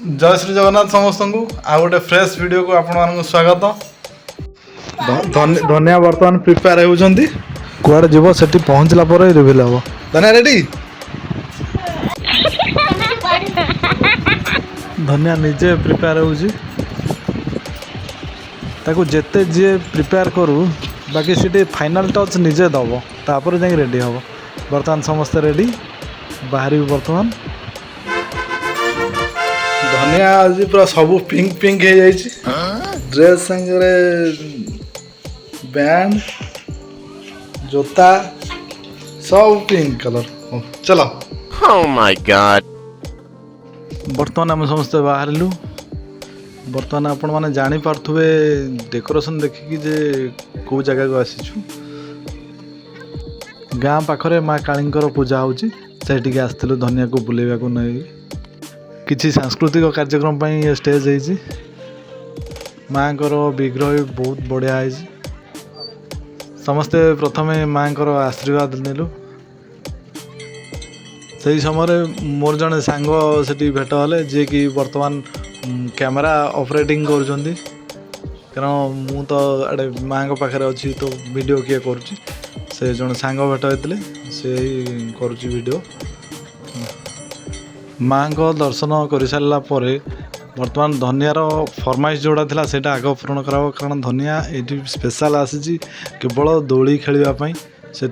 जय श्री जगन्नाथ समस्त को आ गोटे फ्रेश वीडियो को आपण स्वागत। धनिया बर्तमान प्रिपेयर होती कुआड़े जीव से पहुँचला रिविल हम। धनिया रेडी। धनिया निजे प्रिपेयर हो जेते जी प्रिपेयर करू बाकी सी फाइनल टच निजे दब तापर जाए रेडी हम। बर्तमान समस्ते रेडी बाहर बर्तमान धनिया आज पूरा सब पिंक पिंक हो जाए ड्रेस संगे बैंड जोता सब पिंक कलर। चलो Oh my god. बर्तमान आम समस्ते बाहरलु। बर्तमान आपण मैंने जानी पार्थुवे डेकोरेशन देखिकी जे को जगह को आसीचु गाँ पाखरे माँ कालींकर पूजा होची सेठी आसथिलु धनिया को बुलेवा को नहीं किसी सांस्कृतिक कार्यक्रम पर स्टेज है माँ को विग्रह भी बहुत बढ़िया है। समस्ते प्रथमे माँ को आशीर्वाद नेलु से समय मोर जड़े सांग से भेट हेले जी कि बर्तमान कैमेरा ऑपरेटिंग कर कारण मु तो आड़े माँ पाखे अच्छी तो वीडियो किए करुँची से जड़े सांग भेट होते से करुँची वीडियो। माँ को दर्शन कर सारा बर्तमान धनियार फरमाइश जोड़ा था से आग पूरण करा कारण धनिया ये स्पेशल आसी केवल दोली खेलवाई से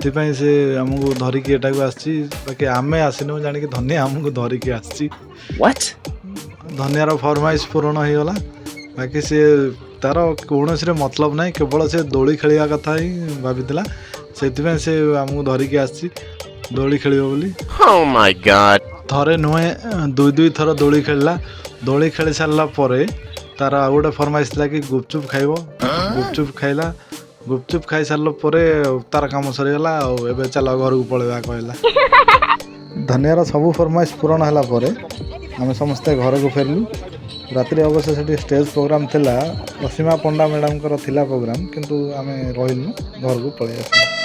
आमको धरिकी एटा को आसी बाकी आम आसनु जानिक धनिया आमको धरिकी आसी धनियार फरमाइश पूरण हो गला बाकी सी तार कौन मतलब ना केवल से दोली खेलिया कथा ही भाई से आमको धरिकी आसी दोली खेल बोली। Oh my god. थरे नुहे दुई थर दोली खेलला दोली खेली सारा तार आ गोटे फरमाइश था कि गुपचुप खाइब गुपचुप खाइला गुपचुप खाई सारा तार काम सरीगला और चल घर को पलैया कहला। धनियार सब फरमाइश पूरण है आम समस्ते घर को फेरलु। राति अवश्य से स्टेज प्रोग्राम थिला असीमा पंडा मैडम थिला प्रोग्राम किंतु आम रहीलु घर को पलि आसलु।